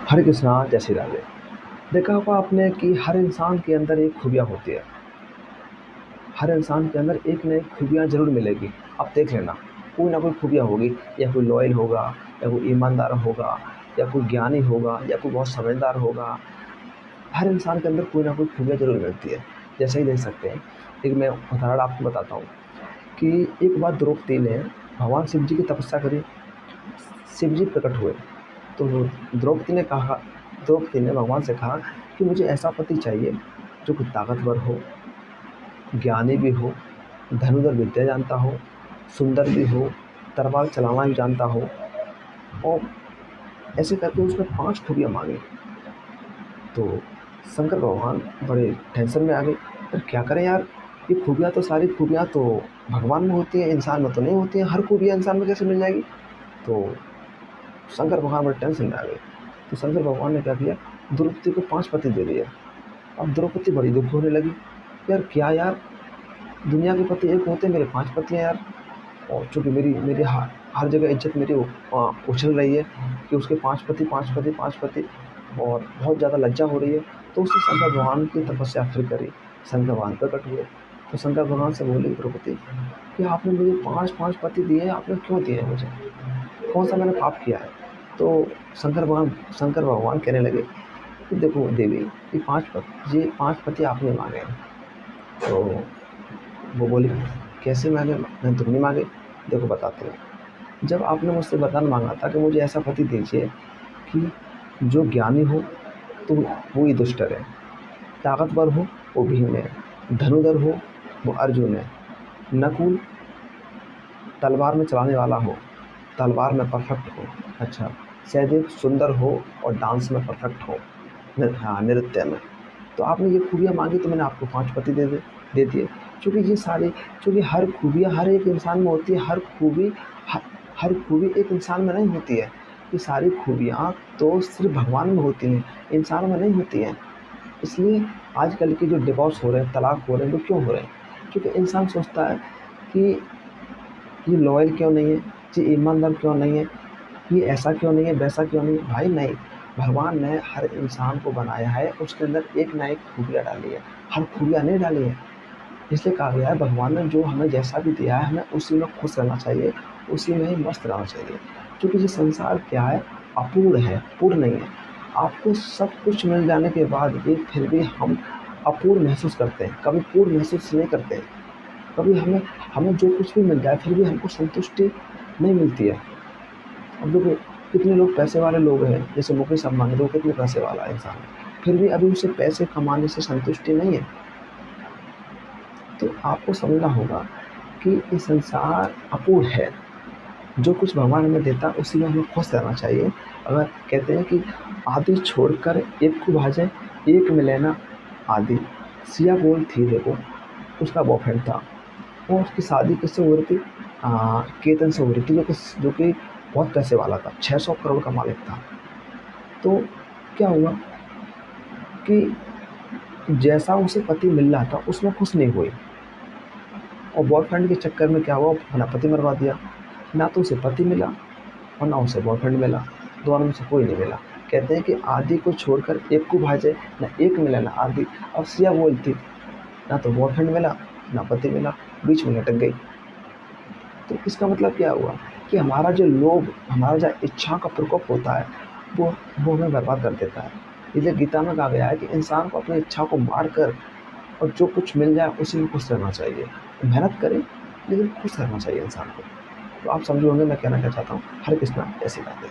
हरे कृष्णा, जय श्री राधे। देखा होगा आपने कि हर इंसान के अंदर एक खूबियाँ होती है। हर इंसान के अंदर एक न एक खूबियाँ ज़रूर मिलेगी। आप देख लेना, कोई ना कोई खूबियाँ होगी। या कोई लॉयल होगा, या कोई ईमानदार होगा, या कोई ज्ञानी होगा, या कोई बहुत समझदार होगा। हर इंसान के अंदर कोई ना कोई खूबियाँ ज़रूर मिलती है। जैसे ही देख सकते हैं, एक मैं उदाहरण आपको बताता हूँ कि एक बार द्रौपदी ने भगवान शिव जी की तपस्या करी। शिव जी प्रकट हुए तो द्रौपदी ने कहा द्रौपदी ने भगवान से कहा कि मुझे ऐसा पति चाहिए जो कि ताकतवर हो, ज्ञानी भी हो, धनुर्धर विद्या जानता हो, सुंदर भी हो, तलवार चलाना भी जानता हो। और ऐसे करके उसने 5 खूबियाँ माँगी। तो शंकर भगवान बड़े टेंशन में आ गए। पर क्या करें यार, ये खूबियाँ तो सारी खूबियाँ तो भगवान में होती हैं, इंसान में तो नहीं होती हैं। हर खूबियाँ इंसान में कैसे मिल जाएगी? तो शंकर भगवान बड़े टेंशन में आ गए। तो शंकर भगवान ने क्या किया, द्रौपदी को 5 पति दे दिए। अब द्रौपदी बड़ी दुखी होने लगी। यार क्या यार, दुनिया के पति एक होते हैं, मेरे 5 पति हैं यार। और चूँकि मेरी मेरी हर जगह इज़्ज़त मेरी उछल रही है कि उसके 5 पति, 5 पति, 5 पति, और बहुत ज़्यादा लज्जा हो रही है। तो उसने शंकर भगवान की तपस्या फिर करी। शंकर भगवान प्रकट हुए। तो शंकर भगवान से बोली द्रौपदी कि आपने मुझे 5-5 पति दिए हैं, आपने क्यों दिए हैं मुझे? कौन-सा मैंने पाप किया है? तो शंकर भगवान कहने लगे कि देखो देवी, ये 5 पति आपने माँगे हैं। तो वो बोली, कैसे माँगे? मैंने तो नहीं माँगे। देखो बताते हैं। जब आपने मुझसे वरदान माँगा था कि मुझे ऐसा पति दीजिए कि जो ज्ञानी हो तो वो युधिष्ठिर है, ताकतवर हो वो भीम है, धनुर्धर हो वो अर्जुन है, नकुल तलवार में चलाने वाला हो, तलवार में परफेक्ट हो। अच्छा, सहदेव सुंदर हो और डांस में परफेक्ट हो, हाँ, नृत्य में। तो आपने ये खूबियाँ माँगी तो मैंने आपको 5 पति दे दिए। चूँकि ये सारी चूँकि हर खूबियाँ हर एक इंसान में होती है। ह हर खूबी एक इंसान में नहीं होती है। ये सारी खूबियाँ तो सिर्फ़ भगवान में होती हैं, इंसान में नहीं होती हैं। इसलिए आजकल के जो डिवोर्स हो रहे हैं, तलाक हो रहे हैं, वो क्यों हो रहे हैं? क्योंकि इंसान सोचता है कि ये लॉयल क्यों नहीं है, ये ईमानदार क्यों नहीं है, ये ऐसा क्यों नहीं है, वैसा क्यों नहीं है। भाई नहीं, भगवान ने हर इंसान को बनाया है, उसके अंदर एक ना एक खूबियाँ डाली है, हर खूबियाँ नहीं डाली है। इसलिए कहा गया है भगवान ने जो हमें जैसा भी दिया है, हमें उसी में खुश रहना चाहिए, उसी में ही मस्त रहना चाहिए। क्योंकि ये संसार क्या है, अपूर्ण है, पूर्ण नहीं है। आपको सब कुछ मिल जाने के बाद भी फिर भी हम अपूर्ण महसूस करते हैं, कभी पूर्ण महसूस नहीं करते। कभी हमें हमें जो कुछ भी मिल जाए फिर भी हमको संतुष्टि नहीं मिलती है। अब देखो, कितने लोग पैसे वाले लोग हैं, जैसे मुकेश अंबानी, देखो कितने पैसे वाला इंसान है, फिर भी अभी उसे पैसे कमाने से संतुष्टि नहीं है। तो आपको समझना होगा कि ये संसार अपूर्ण है। जो कुछ भगवान हमें देता है उसी में हमें खुश रहना चाहिए। अगर कहते हैं कि आदि छोड़कर एक को भाजे, एक में लेना आदि। सिया गोल्ड थी देखो, उसका बॉयफ्रेंड था और उसकी शादी किससे हो रही थी? केतन से हो रही थी, जो कि बहुत पैसे वाला था, 600 करोड़ का मालिक था। तो क्या हुआ कि जैसा उसे पति मिल रहा था उसमें खुश नहीं हुई, और बॉयफ्रेंड के चक्कर में क्या हुआ, अपना पति मरवा दिया। ना तो उसे पति मिला और ना उसे बॉयफ्रेंड मिला, दोनों में से कोई नहीं मिला। कहते हैं कि आदि को छोड़कर एक को भाजे, ना एक मिला ना आदि। अब सिया बोलती, ना तो बॉयफ्रेंड मिला ना पति मिला, बीच में लटक गई। तो इसका मतलब क्या हुआ कि हमारा जो लोभ, हमारा जो इच्छा का प्रकोप होता है, वो हमें बर्बाद कर देता है। इसलिए गीता में कहा गया है कि इंसान को अपनी इच्छा को मार कर और जो कुछ मिल जाए उसी में खुश रहना चाहिए। मेहनत करें लेकिन खुश रहना चाहिए इंसान को। तो आप समझे होंगे मैं कहना क्या चाहता हूँ। हरे कृष्णा, जय श्री राधे।